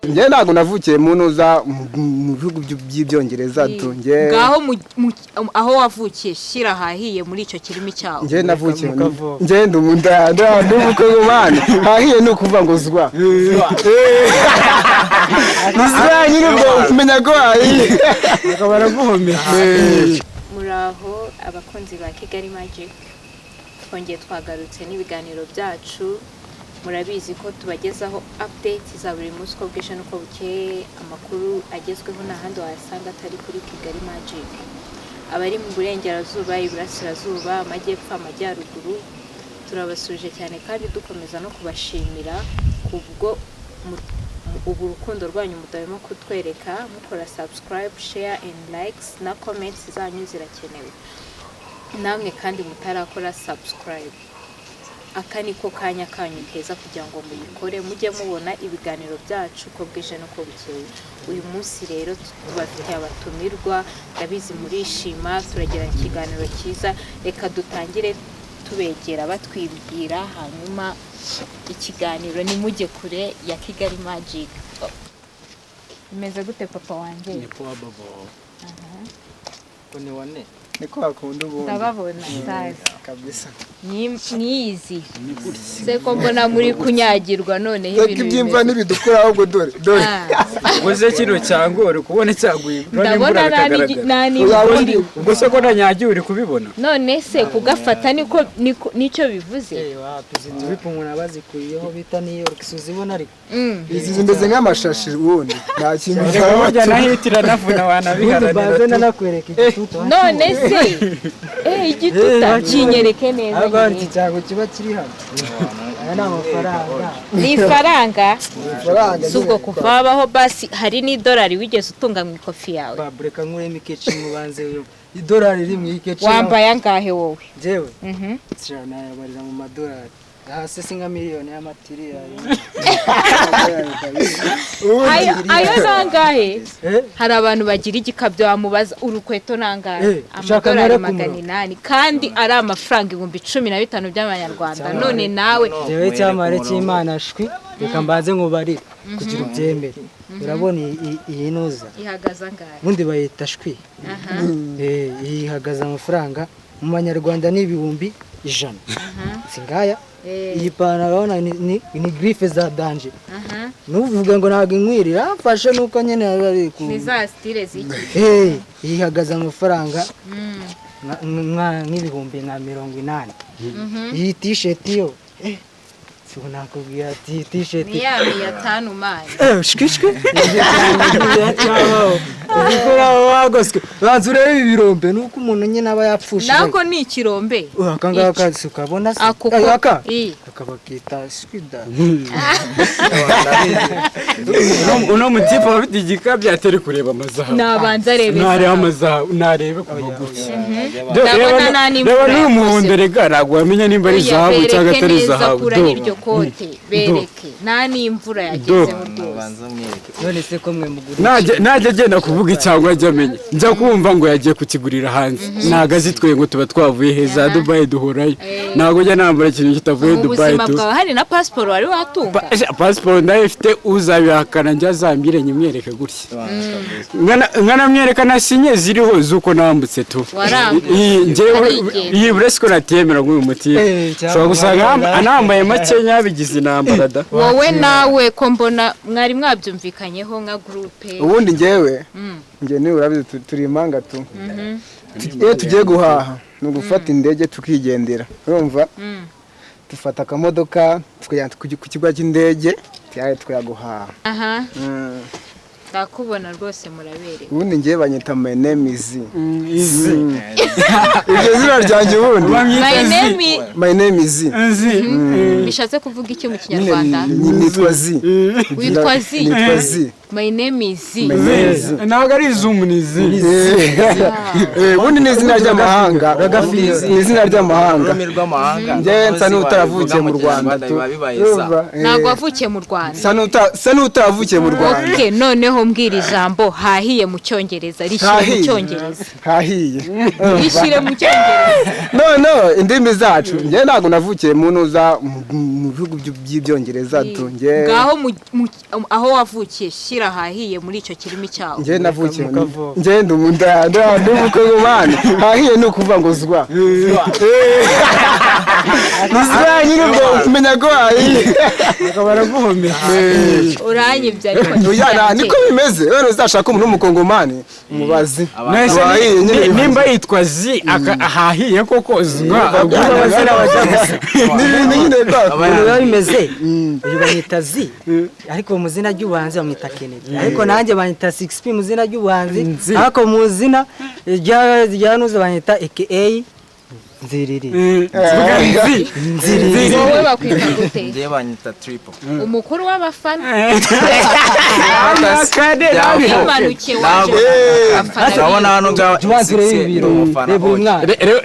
Nje ntago navukiye mu nuza mu bihugu by'ibyongereza tunge ngaho aho wavukiye shira hahiye muri ico kirimi cyawo. Nje navukiye nje ndumunda nduko umwana hahiye no kuva ngo zwa Nizwa nyine ngo umenya ko hahiye akabara guhomera muraho abakunzi ba Kigali Magic twongeye twagarutse n'ibiganiro byacu murabizi ko tubagezaho updates za buri munsi ko bwishe nuko bukeye amakuru agezweho n'ahandi wayasanga atari kuri Kigali Magic abari mu burengerazuba iburasirazuba amajyepfo amajyaruguru turabasuje cyane kandi dukomeza no kubashimira kubwo ubu rukundo rwanyu mudahema kutwereka mukora subscribe share and likes na comments zanyu zirakenewe namwe kandi mutarakora subscribe aka niko kanya kanyu keza kugira ngo muyikore mujye mubona ibiganiro byacu ko bwije no ko bukeye uyu munsi rero tubafitiye abatumirwa ndabizi murishima turagira ikiganiro cyiza reka dutangire tubegera batwibwira hanyuma ikiganiro ni mujye kure ya Kigali Magic. Imeze gute papa wanje? Ni kwa babo. Kone wane. niko akunda ubundi Ndababona sazi kabisa mwizi seko mbona muri kunyagirwa none ibintu byimva nibidukura ahubwo dore Uze kino cyangore kubona cyaguye ndabona nani ubwo se ko nanyagiye uri kubibona none se kugafata nico bivuze tubipumuna bazikuyeho bita New York suzibona ariko izi zimeze nk'amashashi ubundi nta kintu cyabajya nahitira navuna wanabiharanira nakwereka igitutu none se igituta kinyereke neza abandi cyago kiba kiri hano aya n'amafaranga ni faranga subwo kuvabaho basi hari ni dolari wigeze utunga mu ikofi yawe babureka nkuremo ikeci mubanze idolari rimwe ikeci wambaye angahe wowe jewe cyana yabarira mu madolari hasi singa miliyoni y'amatiriyari ayo nangahe hari abantu bagira igikabyo bamubaza urukweto nangahe amadolari 800 kandi ari amafaranga 15,000 by'amanyarwanda none nawe jewe cyamare cy'Imana shwi reka mbanze nkubarira kugira ubyemere urabona iyi noza ihagaza ngahe bundi bayita shwi ihagaza amafaranga mu manyarwanda n'ibihumbi 100 singaya iyi panaro ni grife za danger nuvuga ngo ntago inkwirira amfashe nuko nyene ari ku ni za style ziki ihagaza amafaranga nk'ibihumbi nka 80 iyi t-shirt yo Sibona kubwira ati t-shirt ni ya 500 mani shikishwe ukora wagoswe banzure ibirombe nuko umuntu nyine aba yapfushe nako ni ikirombe akangaka ukabona aka akabakita swida uno mutipa bafite igikabya atari kureba amazaha nabanza rebe nare amazaha narebe kuvuguki ndabona nani reba n'umuhondo rega nagwa amenya nimba ari zahabu cyangwa atari zahabu iryo kote bereke nani imvura yagezeho rwose none se ko mwe mugura najya agenda kuvuga icyangwa ajya amenya njya kumva ngo yagiye kukigurira hanze ntago azitweye ngo tuba twavuye heza Dubai duhorayo ntago njya nambara ikintu kitavuye Dubai tu hari na passport wari watunga passport ndaye ifite uzabihakana njya zambire nyimwereke gutya ngana mwereka nasinye ziriho zuko nambutse tu njyewe yiburese ko natemera ngo uyu muti so gusanga anambaye makenya bigize intambara da wowe nawe ko mbona mwari mwabyumvikanyeho nka groupe ubundi njyewe nge ni urabizi turi impanga tu iyo tugiye guhaha no gufata indege tukigendera urumva dufata akamodoka tukajya ku kigo cy'indege twaguhaha ndakubona rwose murabereye ubundi ngiye banyita my name is iryo zina ryanjye ubundi my name is bishatse kuvuga iki mu kinyarwanda nitwa zi witwa zi nitwa zi my name is ntabwo ari zoom ni zi ubundi ni izina ry'amahanga ni izina ry'amahanga njye nsa n'utaravukiye mu Rwanda ntabwo wavukiye mu Rwanda sa n'utaravukiye mu Rwanda okay noneho ngaho mbwira ijambo hahiye mu cyongereza rishyire mu cyongereza hahiye rishyire mu cyongereza no indimi zacu njye ntabwo navukiye mu ntuza mu bihugu by'ibyongereza tu njye ngaho aho wavukiye shyira hahiye muri icyo kirimi cyawe njye navukiye njye ndumunda ndumukongomani hahiye ni ukuvuga ngo zwa nizwa nyine ubwo umenya ko hahiye akabara guhomera uranyibye ariko niko bimeze rero uzashaka umuntu w'umukongomani umubazi nimba yitwa zi ahahiye koko zwa n'ibintu nyine biba bimeze uyu bamwita zi ariko mu zina ry'ubuhanzi bamwita Kennedy ariko nanjye banyita 6P mu zina ry'ubuhanzi ariko mu zina rya nuze banyita aka Nziriri wowe bakwita gute njye banyita Triple umukuru w'abafana Yavukiye urabona hano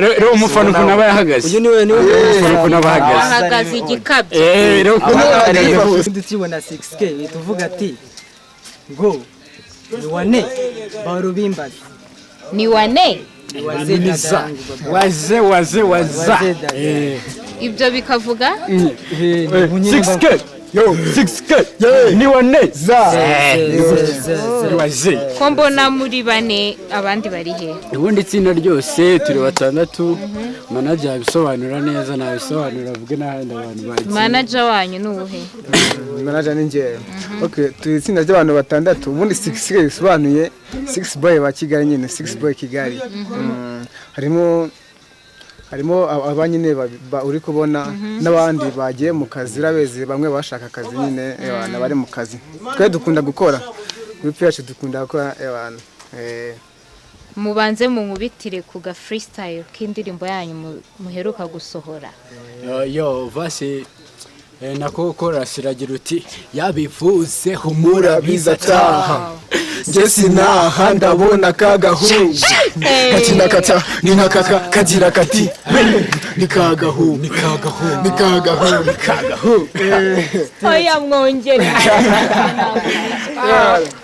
rero umufana ukuntu aba yahagaze uyu niwe umufana ukuntu aba ahagaze ahagaze igikabyo rero ndikibona 6K tuvuga ati ngo ni wane barubimbaza ni wane waza ibyo bikavuga 6K yo 6K ni waneza waze ko mbona muri bane abandi bari he ubundi itsinda ryose turi batandatu manager yabisobanura neza nabisobanura vuge n'ahandi abantu bagiye manager wanyu ni uwuhe manager ni njye okay turi itsinda ry'abantu batandatu ubundi 6K bisobanuye 6 boy ba Kigali nyine 6 boy Kigali harimo abanyine uri kubona n'abandi bagiye mu kazi rabeze bamwe bashaka akazi nyine abantu bari mu kazi twe dukunda gukora kuri yacu dukunda gukora abantu mubanze mu nkubitire ku ga freestyle k'indirimbo yanyu muheruka gusohora yo vase nako chorus iragira uti yabivuze humura bizataha njye sinaha ndabona kagahungu katina kata ni nakaka kagira kati ni kagahu oya mwongere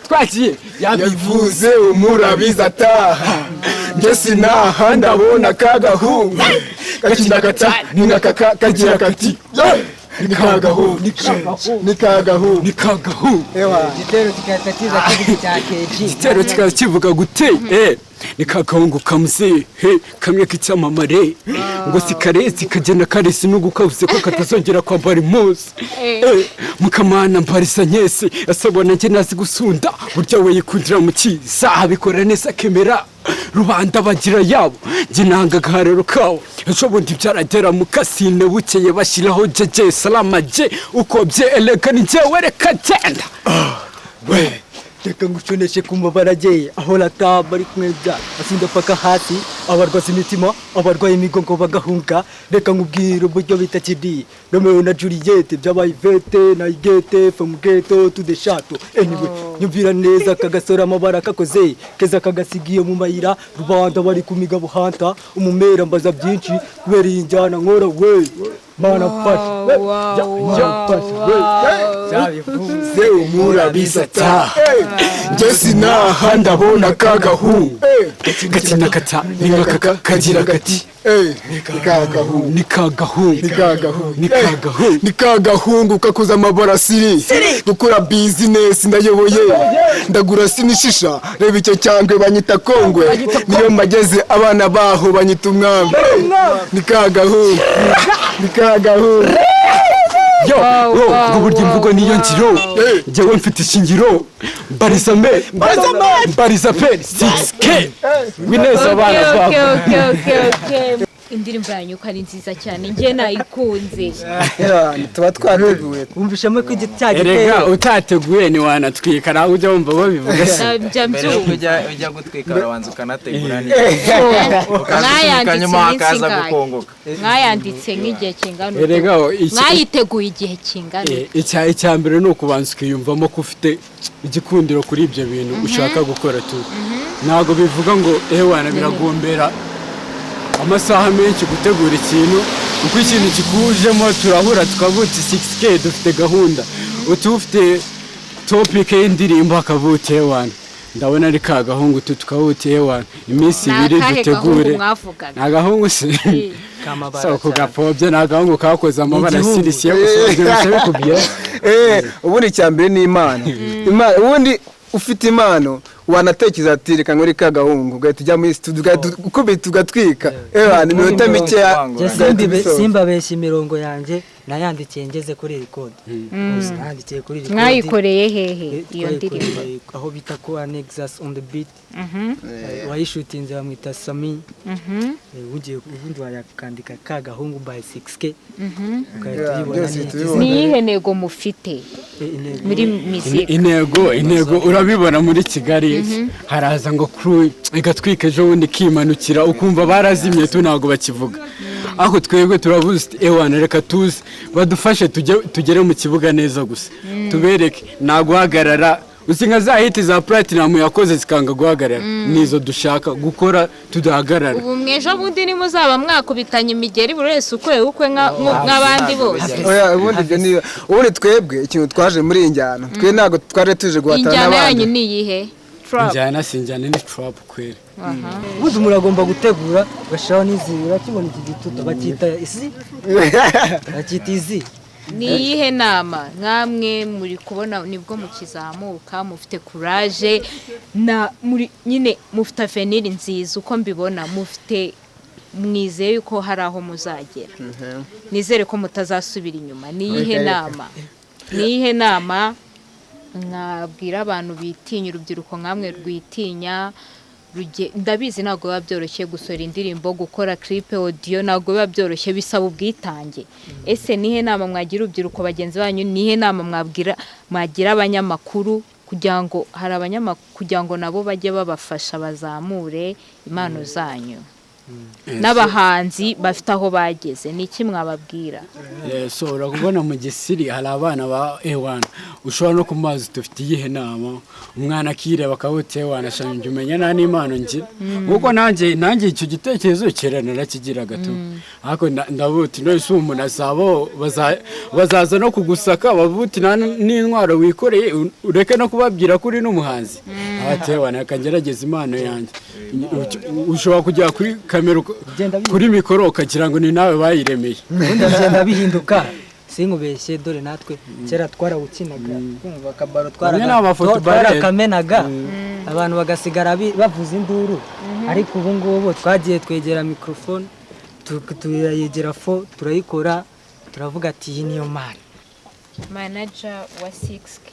twagiye yabivuze humura bizataha njye sinaha ndabona kagahungu katina kata ni nakaka kagira kati nikagahu igitero kikaza kivuga gute nikagahungu kamuze kamwe k'icyamamare ngo sikarezi kagena karesi n'ugukabuze ko katazongera kwambara impuzu mukamana mparisa nkese asabona njye nazi gusunda burya we yikundira mu kiza abikora neza akemera rubanda bagira yabo njye nanga agarero kawo ejo bundi byaragera mu kasine bukeye bashyiraho jeje salama je uko bye eleka ni njyewe reka genda we reka nguconeshe ku mabara agiye aho rataba ari kumwebya asinda paka hasi abarwaza imitima abarwaye imigongo bagahunga reka nkubwira uburyo bita kidi Romeo na Juliet byabaye Ivete na Igete from ghetto to the chateau anyway nyumvira neza kagasora amabara kakoze keza kagasigiye mu mayira rubanda bari kumiga buhanta umumera mbaza byinshi kubera injana nkora we mana fashe yabivuze humura bizataha njye sinaha ndabona kagahungu gatina kata ni nakaka kagira gati nikagahungu kakuza amabara siri gukora business ndayoboye ndagura sinishisha reba icyo cyangwe banyita kongwe niyo mageze abana baho banyita umwami nikagahungu yo uburyo imvugo niyo ngiro njyewe mfite ishingiro mbariza pe 6K wineza abana babo indirimbo yanyu ko ari nziza cyane njye nayikunze tuba twateguye wumvishamo ko igitya erega utateguye ni wanatwika nawe ujya wumva babivuga se ujya gutwika urabanza ukanategura mwayanditse nk'igihe kingana erega mwayiteguye igihe kingana icya mbere ni ukubanza ukiyumvamo ko ufite igikundiro kuri ibyo bintu ushaka gukora tu ntabwo bivuga ngo wana biragombera amasaha menshi gutegura ikintu uko ikintu kikujemo turahura tukavuga 6K dufite gahunda ufite topic y'indirimbo akavutiye wana ndabona ari ka gahungu tukavutiye wana iminsi ibiri dutegure na gahungu se so kugapfobye na gahungu kakoze amabara sirisi yo gusoza bikubye ubundi cyambere ni Imana ubundi ufite impano wanatekereza ati reka ngori ka gahungu gahita ujya muri studio ukubita tugatwika ni minota mike simba beshi imirongo yanjye nayandikiye ngeze kuri record nayandikiye kuri record mwayikoreye hehe iyo ndirimbo aho bita ko Nexus on the beat wayishutinze bamwita Sami ugiye ubundi wayakandika ka gahungu by 6K ni ihego mufite muri music intego urabibona muri Kigali haraza ngo crew igatwika ejo wundi kimanukira ukumva barazimye tu ntago bakivuga aho twebwe turavuze ewana reka tuzi badufashe tugere mu kibuga neza gusa tubereke naguhagarara usinga za hit za platinum yakoze zikanga guhagarara nizo dushaka gukora tudahagarara ubu mwejo bundi ni muzaba mwakubitanye imigeri buri wese ukwe nk'abandi bose ubundi twebwe ikintu twaje muri injyana twe ntago twaje tuje guhatana n'abandi injyana yanyu ni iyihe injyana sinjyana ni trap kweli ubundi muragomba gutegura ugashiraho n'izibira kibona iki gituta bakita izi ni iyihe nama nkamwe muri kubona nibwo mukizamuka mufite courage na muri nyine mufite avenir nziza uko mbibona mufite mwizeye uko hari aho muzagera nizere ko mutazasubira inyuma ni iyihe nama nkabwira abantu bitinya urubyiruko nkamwe rwitinya ndabizi ntabwo biba byoroshye gusora indirimbo gukora clip audio ntabwo biba byoroshye bisaba ubwitange ese nihe nama mwagira urubyiruko bagenzi banyu nihe nama mwagira abanyamakuru kugira ngo hari abanyamakuru kugira ngo nabo bajye babafasha bazamure impano zanyu n'abahanzi bafite aho bageze niki mwababwira so urakubona mu gisiri hari abana ba ewana ushobora no kumazi dufite iyihe nama umwana akireba akawute ewana shanje umenya nta n'impano ngira kuko nanjye icyo gitekerezo kera narakigiraga tu ariko ndabuti no umuntu azabo bazaza no kugusaka bavuti n'intwaro wikoreye ureke no kubabwira kuri n'umuhanzi abatewana akangerageza impano yanjye ushobora kujya kuri kamera kuri mikoro ukagira ngo ni nawe bayiremeye ubundi agenda bihinduka sinkubeshye dore natwe kera twarawukinaga kumva akabaro twarakamenaga abantu bagasigara bavuza induru ariko ubu ngubu twagiye twegera microphone turayegera fo turayikora turavuga ati iyi niyo manager wa 6K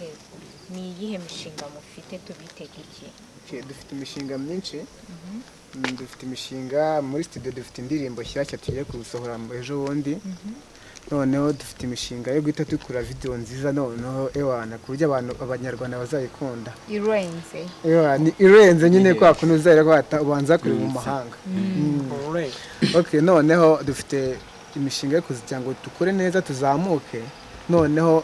ni iyihe mishinga mufite tubitega iki dufite imishinga myinshi dufite imishinga muri studio dufite indirimbo nshyashya tugiye kusohora ejo bundi noneho dufite imishinga yo guhita dukora video nziza noneho ewana ku buryo abanyarwanda bazayikunda irenze nyine kwa kuntu uzahera kwata ubanza kuri mu mahanga okay noneho dufite imishinga yo kugira ngo dukore neza tuzamuke noneho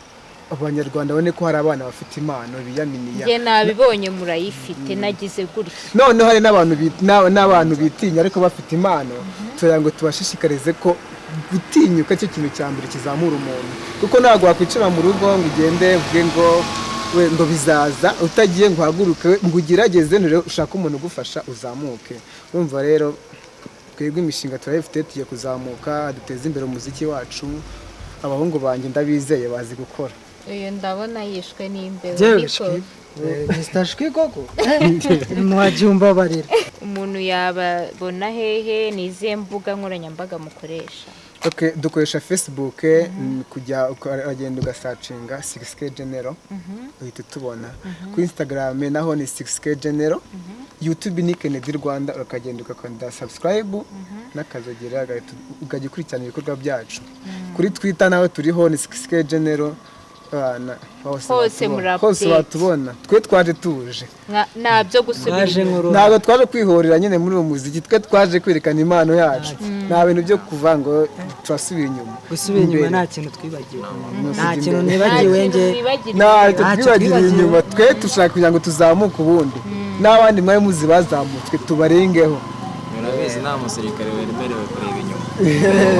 abanyarwanda bone ko hari abana bafite impano biyaminiya nge nabibonye murayifite nagize gutya noneho hari n'abantu bitinya ariko bafite impano tugira ngo tubashishikarize ko gutinyuka cyo kintu cya mbere kizamura umuntu kuko ntabwo wakwicara mu rugo ngo ugende uvuge ngo bizaza utagiye ngo uhaguruke ngo ugerageze ushaka umuntu ugufasha uzamuke urumva rero twebwe imishinga turayifite tugiye kuzamuka duteze imbere umuziki wacu abahungu banjye ndabizeye bazi gukora uyu ndabona yishwe n'imbeho Mr. Shwi koko mwajumba barira umuntu yababona hehe niziye mbuga nkoranyambaga mukoresha okay dukoresha Facebook kujya agenda ugasacinga 6K General uhita tubona ku Instagram naho ni 6K General YouTube ni Kennedy Rwanda ukagenda ukakanda subscribe nakazogera ugagikurikirana ibikorwa byacu kuri Twitter naho turiho ni 6K General hose batubona twe twaje tuje nabyo gusubira ntabwo twaje kwihorera nyine muri uwo muziki twe twaje kwerekana impano yacu nta bintu byo kuva ngo turasubira inyuma gusubira inyuma nta kintu twibagiwe nta kintu nibagiwe nge nta twibagiwe inyuma twe dushaka kugira ngo tuzamuke ubundi n'abandi mwaye muzi bazamutswe tubarengeho urabizi nta musirikare wemerewe kureba inyuma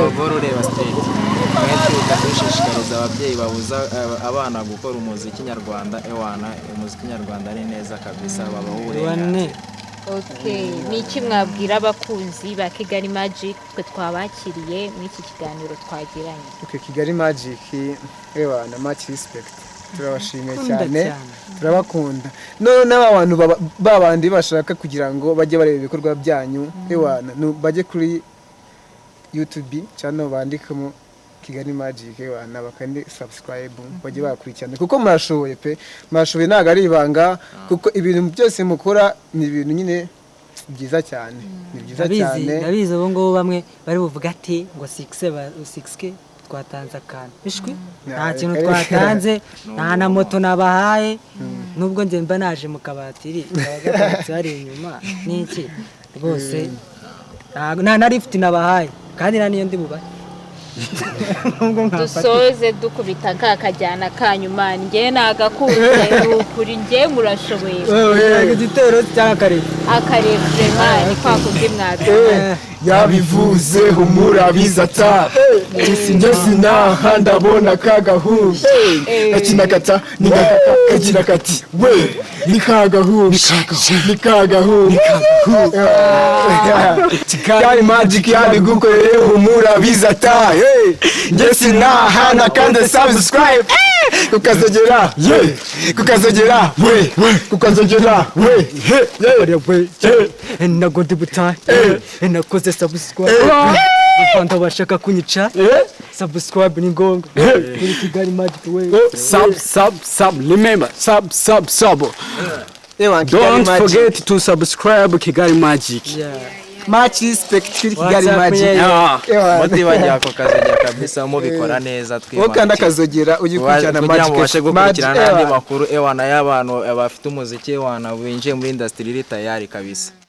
bagora ureba straight mwe dushishikariza ababyeyi babuza abana gukora umuziki nyarwanda ewana umuziki nyarwanda ari neza kabisa babaho uburenganzira. Okay, ni iki mwabwira abakunzi ba Kigali Magic twe twabakiriye muri iki kiganiro twagiranye? Okay, Kigali Magic ewana much respect. Turabashimiye cyane, turabakunda. None n'abantu babandi bashaka kugira ngo bajye bareba ibikorwa byanyu ewana bajye kuri YouTube channel bandikamo Kigali Magic ewana bakandi subscribe bajye bakurikirana kuko murashoboye pe, murashoboye ntago ari ibanga kuko ibintu byose mukora ni ibintu nyine byiza cyane, ni byiza cyane. Ndabizi ubu ngubu bamwe bari buvuga ati ngo 6K twatanze akantu bishwi nta kintu twatanze, nta na moto nabahaye, nubwo nje mba naje mu kabatiri abagatse hari inyuma n'iki rwose nta na lift nabahaye kandi naniyo ndi bubaye. Dusoze dukubita kakajyana kanyuma nge nagakunze ukuri nge murashoboye. Igitero cy'akarere Vraiment ni kwa kundi mwabivuze. Yabivuze humurabiza ta sinjye sinaha ndabona kagahu kakinakata kakinakati we nikagahu Kigali Magic yabigukoreye humurabiza ta njye sinaha nakanda subscribe kukazogera kukazogera nago ndi butahe nakoze subscribe Fanta bashaka kunyica subscribe ni ngombwa kuri Kigali Magic we Sub remember sub don't forget to subscribe Kigali Magic. Much respect kuri Kigali Magic. Mutibajya ako kazogera kabisa mubikora neza twimana. Wakanda kazogera ugikurikirana Magic gukurikirana andi makuru ewana y'abantu bafite umuziki ewana winjiye muri industry iri tayari kabisa.